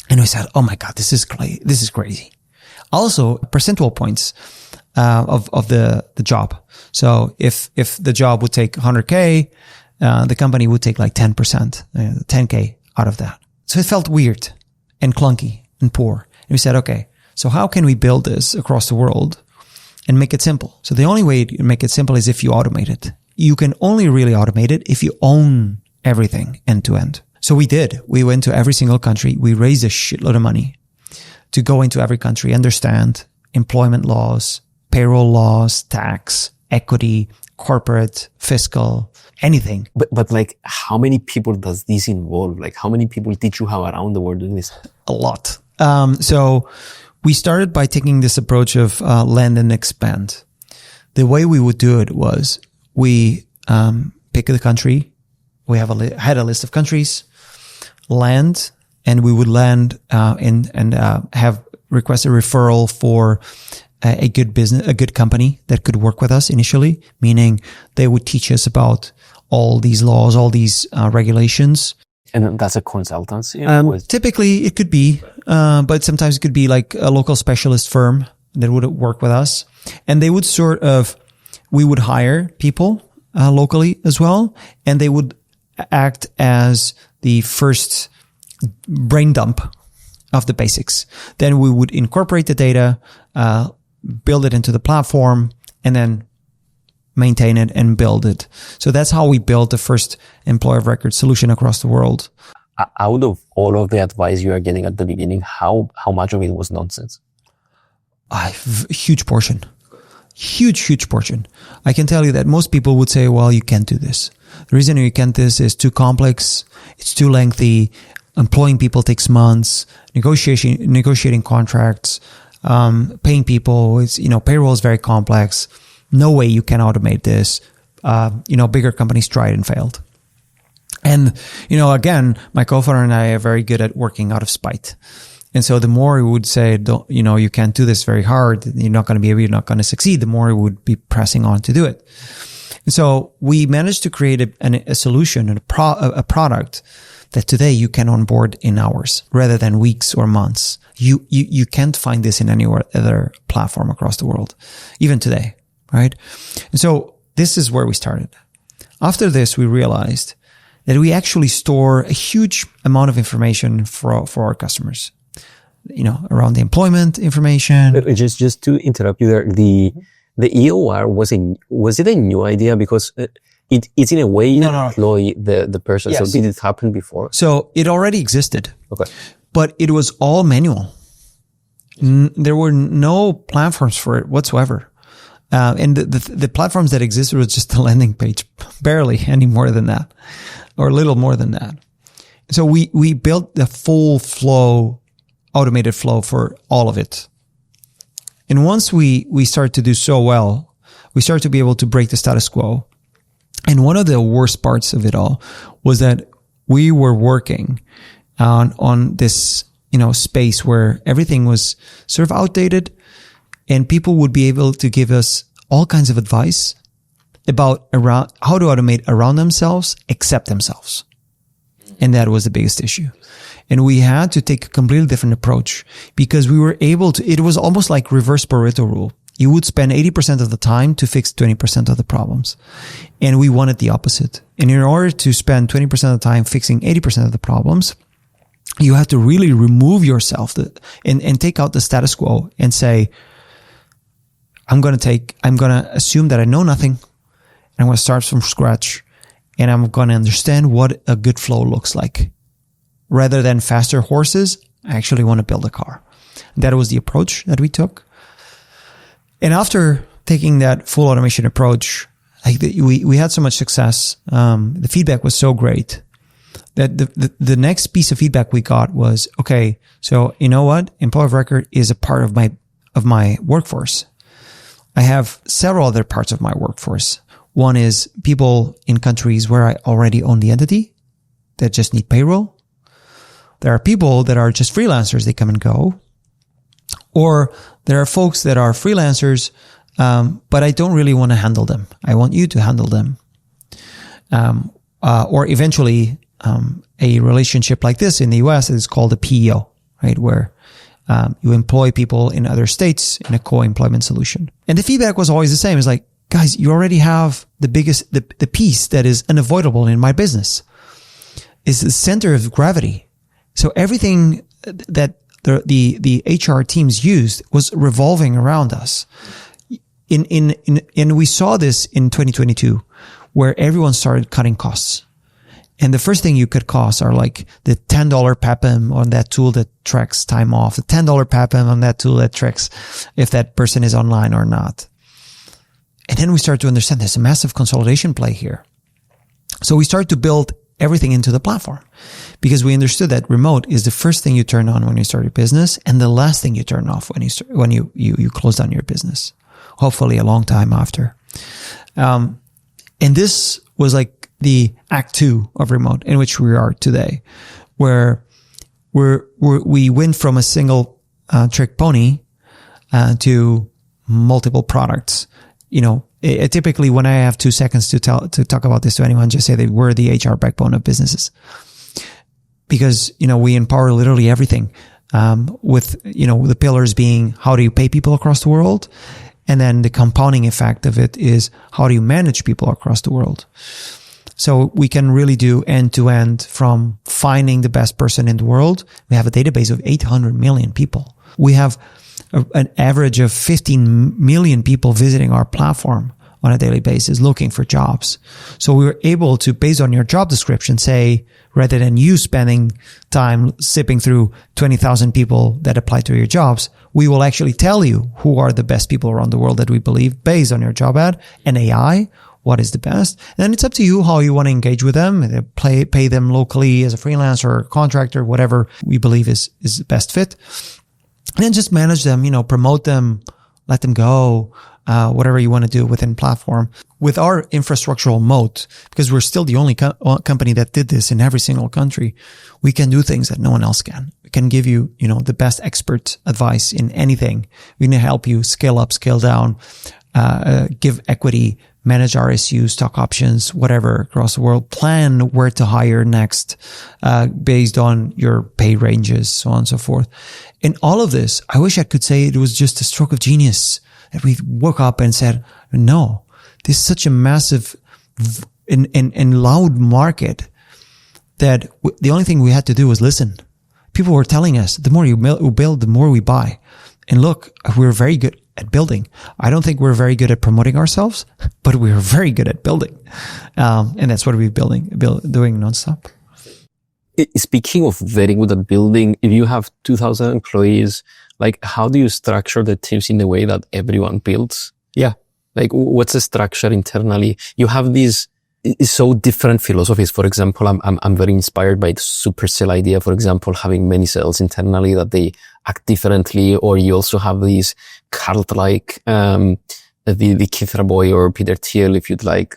And we said, oh my God, this is crazy. Also, percentual points, of the job. So if the job would take 100K, the company would take 10%, 10K out of that. So it felt weird and clunky and poor. And we said, okay, so how can we build this across the world and make it simple? So the only way to make it simple is if you automate it. You can only really automate it if you own everything end to end. So we did. We went to every single country. We raised a shitload of money to go into every country, understand employment laws, payroll laws, tax, equity, corporate, fiscal, anything. But how many people does this involve? How many people did you have around the world doing this? A lot. So we started by taking this approach of land and expand. The way we would do it was we pick the country. We had a list of countries, land, and we would land and have request a referral for a good company that could work with us initially, meaning they would teach us about all these laws, all these regulations. And that's a consultancy? Typically it could be, but sometimes it could be like a local specialist firm that would work with us. And they would we would hire people locally as well, and they would act as the first brain dump of the basics. Then we would incorporate the data, build it into the platform, and then maintain it and build it. So that's how we built the first employer of record solution across the world. Out of all of the advice you are getting at the beginning, how much of it was nonsense? Huge portion. Huge portion. I can tell you that most people would say, well, you can't do this. The reason you can't do this is too complex. It's too lengthy. Employing people takes months. Negotiating contracts, paying people. Payroll is very complex. No way you can automate this. Bigger companies tried and failed. And, again, my co-founder and I are very good at working out of spite. And so the more we would say, you can't do this very hard, you're not going to succeed, the more we would be pressing on to do it. And so we managed to create a solution and a product that today you can onboard in hours rather than weeks or months. You can't find this in any other platform across the world, even today, right? And so this is where we started. After this, we realized that we actually store a huge amount of information for our customers. Around the employment information. Just to interrupt you there, the EOR was it a new idea? Because it's in a way you employ the person. Yes. So did it happen before? So it already existed. Okay. But it was all manual. There were no platforms for it whatsoever. And the platforms that existed was just a landing page, barely any more than that, or a little more than that. So we built the full flow, automated flow for all of it. And once we start to do so well, we start to be able to break the status quo. And one of the worst parts of it all was that we were working on this, space where everything was sort of outdated, and people would be able to give us all kinds of advice about how to automate around themselves, except themselves. And that was the biggest issue. And we had to take a completely different approach because we were able to, it was almost like reverse Pareto rule. You would spend 80% of the time to fix 20% of the problems. And we wanted the opposite. And in order to spend 20% of the time fixing 80% of the problems, you have to really remove yourself and take out the status quo and say, I'm going to assume that I know nothing, and I'm going to start from scratch, and I'm going to understand what a good flow looks like. Rather than faster horses, I actually want to build a car. That was the approach that we took. And after taking that full automation approach, we had so much success. The feedback was so great that the next piece of feedback we got was, okay, so you know what? Employer of record is a part of my workforce. I have several other parts of my workforce. One is people in countries where I already own the entity that just need payroll. There are people that are just freelancers. They come and go. Or there are folks that are freelancers, but I don't really want to handle them. I want you to handle them. Or eventually, a relationship like this in the US is called a PEO, right? Where you employ people in other states in a co-employment solution. And the feedback was always the same. It's like, guys, you already have the piece that is unavoidable in my business. It's the center of gravity. So everything that the HR teams used was revolving around us. And we saw this in 2022, where everyone started cutting costs. And the first thing you cut costs are like the $10 PAPM on that tool that tracks time off, the $10 PAPM on that tool that tracks if that person is online or not. And then we start to understand there's a massive consolidation play here. So we start to build everything into the platform because we understood that remote is the first thing you turn on when you start your business and the last thing you turn off when you close down your business, hopefully a long time after. And this was like the act 2 of remote in which we are today, where we went from a single trick pony to multiple products. Typically when I have 2 seconds to talk about this to anyone, just say that we're the HR backbone of businesses, because we empower literally everything. With the pillars being, how do you pay people across the world? And then the compounding effect of it is, how do you manage people across the world? So we can really do end to end, from finding the best person in the world. We have a database of 800 million people. We have an average of 15 million people visiting our platform on a daily basis looking for jobs. So we were able to, based on your job description, say, rather than you spending time sipping through 20,000 people that apply to your jobs, we will actually tell you who are the best people around the world that we believe, based on your job ad and AI, what is the best. And then it's up to you how you want to engage with them, pay them locally as a freelancer or contractor, whatever we believe is the best fit. And then just manage them, promote them, let them go, whatever you want to do within platform. With our infrastructural moat, because we're still the only company that did this in every single country, we can do things that no one else can. We can give you, the best expert advice in anything. We can help you scale up, scale down, give equity, manage RSU, stock options, whatever across the world, plan where to hire next, based on your pay ranges, so on and so forth. In all of this, I wish I could say it was just a stroke of genius, that we woke up and said, no, this is such a massive and loud market that the only thing we had to do was listen. People were telling us, the more you build, the more we buy. And look, we're very good at building. I don't think we're very good at promoting ourselves, but we're very good at building. And that's what we're doing nonstop. Speaking of very good at building, if you have 2,000 employees, how do you structure the teams in a way that everyone builds? Yeah. What's the structure internally? You have these so different philosophies. For example, I'm very inspired by the Supercell idea. For example, having many cells internally that they act differently, or you also have these cult-like, the Keith Raboy or Peter Thiel, if you'd like,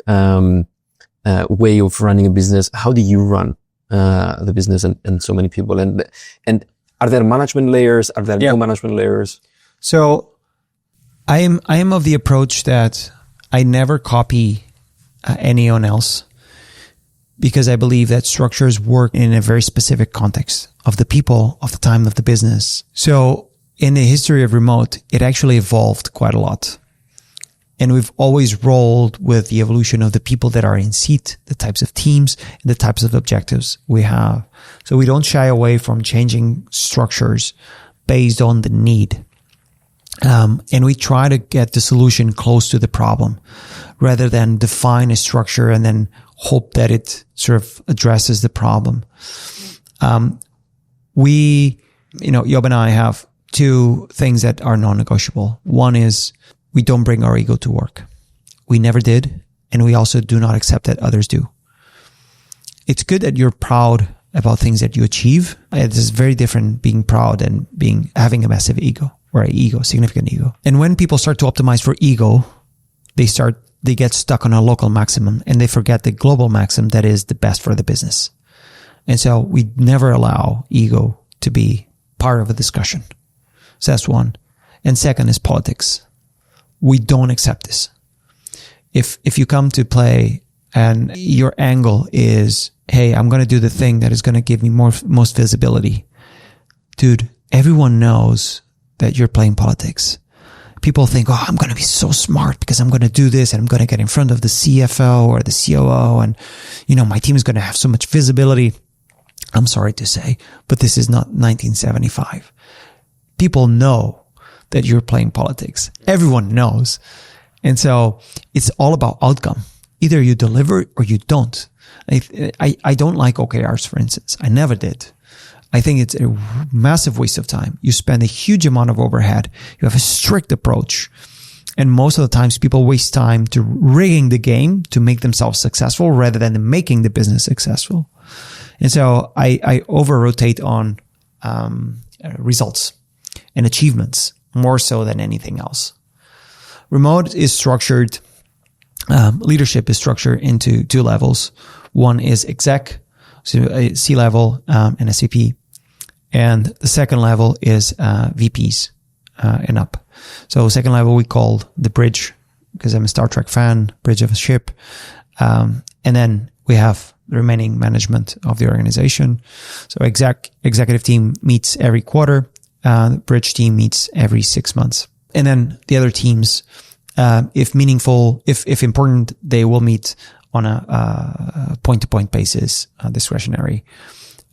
way of running a business. How do you run the business and so many people? And are there management layers? Are there no management layers? So I am of the approach that I never copy anyone else, because I believe that structures work in a very specific context of the people, of the time, of the business. So in the history of remote, it actually evolved quite a lot. And we've always rolled with the evolution of the people that are in seat, the types of teams, and the types of objectives we have. So we don't shy away from changing structures based on the need. And we try to get the solution close to the problem, rather than define a structure and then hope that it sort of addresses the problem. Job and I have two things that are non-negotiable. One is, we don't bring our ego to work. We never did. And we also do not accept that others do. It's good that you're proud about things that you achieve. It is very different being proud and having a massive ego, or significant ego. And when people start to optimize for ego, they get stuck on a local maximum and they forget the global maximum that is the best for the business. And so we never allow ego to be part of a discussion. So that's one. And second is politics. We don't accept this. If you come to play and your angle is, hey, I'm going to do the thing that is going to give me most visibility. Dude, everyone knows that you're playing politics. People think, oh, I'm going to be so smart because I'm going to do this and I'm going to get in front of the CFO or the COO and, my team is going to have so much visibility. I'm sorry to say, but this is not 1975. People know that you're playing politics. Everyone knows. And so it's all about outcome. Either you deliver or you don't. I don't like OKRs, for instance. I never did. I think it's a massive waste of time. You spend a huge amount of overhead. You have a strict approach. And most of the times people waste time to rigging the game to make themselves successful rather than making the business successful. And so I over-rotate on results and achievements more so than anything else. Remote is structured, leadership is structured into two levels. One is exec, so C-level, and SVP. And the second level is VPs and up. So second level we call the bridge, because I'm a Star Trek fan, bridge of a ship. And then we have the remaining management of the organization. So executive team meets every quarter. The bridge team meets every 6 months. And then the other teams, if meaningful, if important, they will meet on a point-to-point basis, discretionary,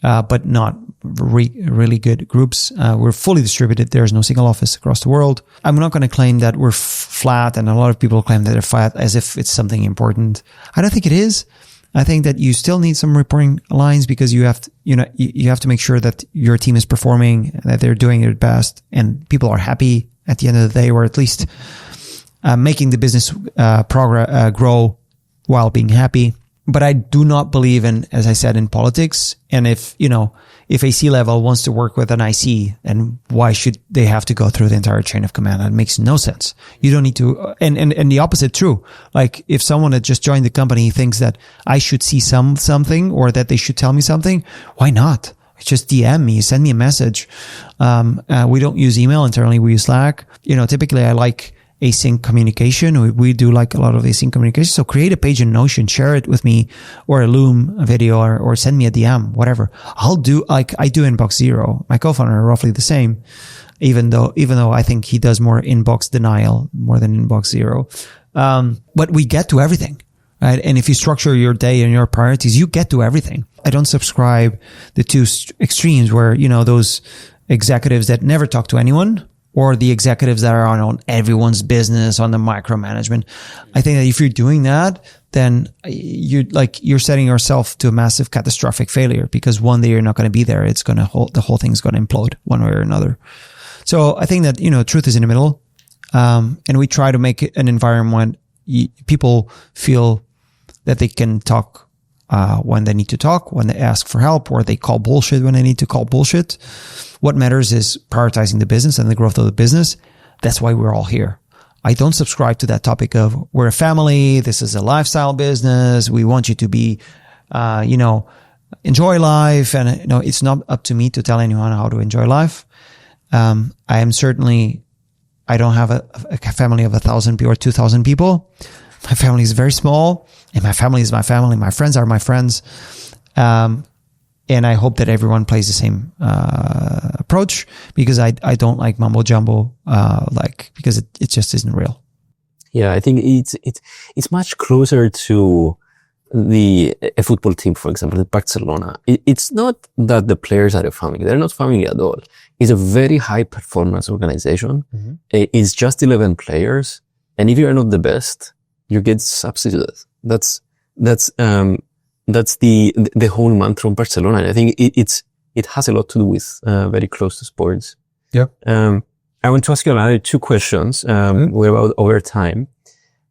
but not really good groups. We're fully distributed. There's no single office across the world. I'm not going to claim that we're flat, and a lot of people claim that they're flat as if it's something important. I don't think it is. I think that you still need some reporting lines, because you have to, you have to make sure that your team is performing, that they're doing their best, and people are happy at the end of the day, or at least making the business grow while being happy. But I do not believe in, as I said, in politics. And if a C-level wants to work with an IC, and why should they have to go through the entire chain of command? That makes no sense. You don't need to, and the opposite true. Like if someone that just joined the company thinks that I should see something, or that they should tell me something, why not? Just DM me, send me a message. We don't use email internally. We use Slack. Typically I like async communication. We do like a lot of async communication. So create a page in Notion, share it with me, or a Loom video, or send me a DM, whatever. I'll do, like I do inbox zero. My co-founder are roughly the same, even though I think he does more inbox denial more than inbox zero. But we get to everything, right? And if you structure your day and your priorities, you get to everything. I don't subscribe the two extremes where, those executives that never talk to anyone, or the executives that are on everyone's business, on the micromanagement. I think that if you're doing that, then you're setting yourself to a massive catastrophic failure, because one day you're not going to be there. The whole thing's going to implode one way or another. So I think that, truth is in the middle. And we try to make it an environment people feel that they can talk when they need to talk, when they ask for help, or they call bullshit when they need to call bullshit. What matters is prioritizing the business and the growth of the business. That's why we're all here. I don't subscribe to that topic of we're a family. This is a lifestyle business. We want you to be, enjoy life. And it's not up to me to tell anyone how to enjoy life. I don't have a family of 1,000 or 2,000 people. My family is very small, and my family is my family. My friends are my friends. And I hope that everyone plays the same approach, because I don't like mumbo jumbo, because it just isn't real. Yeah, I think it's much closer to a football team, for example, Barcelona. It's not that the players are a family; they're not family at all. It's a very high performance organization. Mm-hmm. It's just 11 players, and if you are not the best, you get substituted. That's the whole mantra of Barcelona. And I think it has a lot to do with, very close to sports. Yeah. I want to ask you another two questions. We're about over time.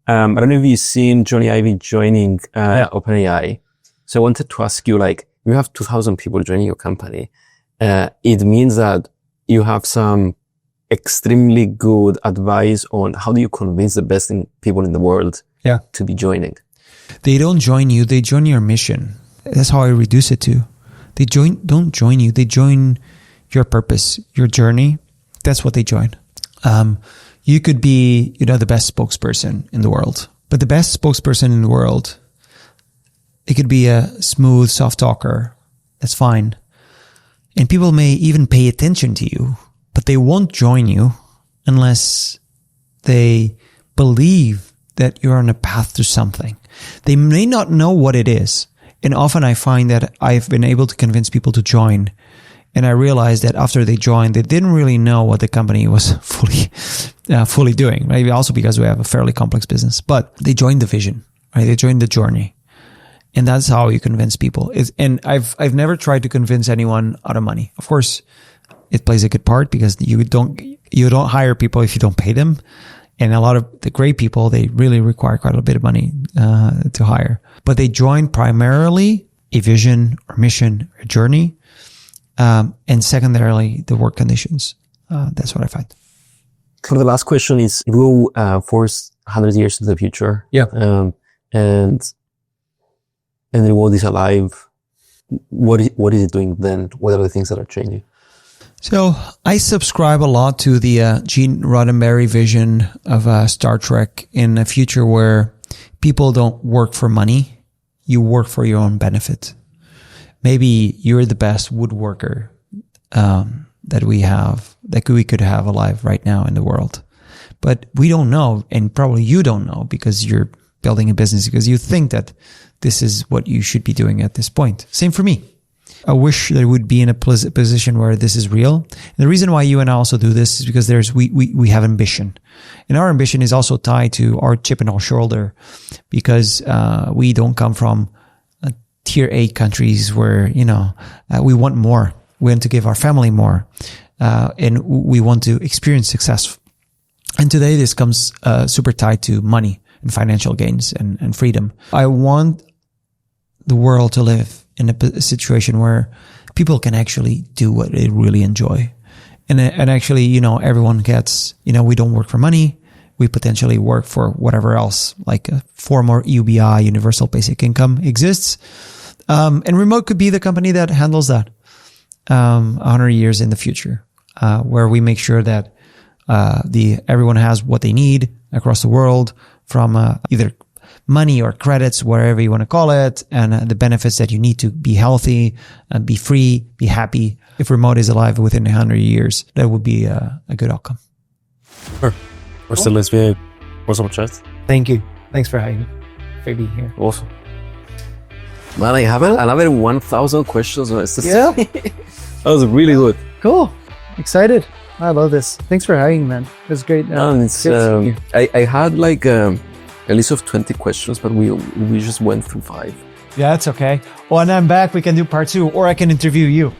I don't know if you've seen Johnny Ive joining, OpenAI. So I wanted to ask you, you have 2,000 people joining your company. It means that you have some extremely good advice on how do you convince the best people in the world to be joining. They don't join you. They join your mission. That's how I reduce it to. Don't join you. They join your purpose, your journey. That's what they join. You could be, the best spokesperson in the world, but the best spokesperson in the world, it could be a smooth, soft talker. That's fine. And people may even pay attention to you, but they won't join you unless they believe that you're on a path to something. They may not know what it is. And often I find that I've been able to convince people to join. And I realized that after they joined, they didn't really know what the company was fully doing. Maybe also because we have a fairly complex business, but they joined the vision, right? They joined the journey. And that's how you convince people. And I've never tried to convince anyone out of money. Of course, it plays a good part, because you don't hire people if you don't pay them. And a lot of the great people, they really require quite a bit of money to hire. But they join primarily a vision or mission or journey, and secondarily the work conditions. That's what I find. So the last question is: go force 100 years to the future. Yeah. And the world is alive. What is it doing then? What are the things that are changing? So I subscribe a lot to the Gene Roddenberry vision of Star Trek in a future where people don't work for money. You work for your own benefit. Maybe you're the best woodworker that we could have alive right now in the world. But we don't know, and probably you don't know because you're building a business because you think that this is what you should be doing at this point. Same for me. I wish there would be in a position where this is real. And the reason why you and I also do this is because we have ambition. And our ambition is also tied to our chip in our shoulder because we don't come from tier 8 countries where, we want more. We want to give our family more. And we want to experience success. And today this comes super tied to money and financial gains and freedom. I want the world to live in a situation where people can actually do what they really enjoy. And actually, everyone gets, we don't work for money. We potentially work for whatever else, like a form or UBI, universal basic income exists. And Remote could be the company that handles that 100 years in the future, where we make sure that everyone has what they need across the world from either money or credits, whatever you want to call it, and the benefits that you need to be healthy, be free, be happy. If Remote is alive within 100 years, that would be a good outcome. Sure. Marcelo, let's be awesome chat. Thank you. Thanks for being here. Awesome. Man, I have another 1,000 questions. Yeah. That was really good. Cool. Excited. I love this. Thanks for having me, man. It was great. I had like a list of 20 questions, but we just went through 5. Yeah, that's okay. Well, and I'm back. We can do part 2, or I can interview you.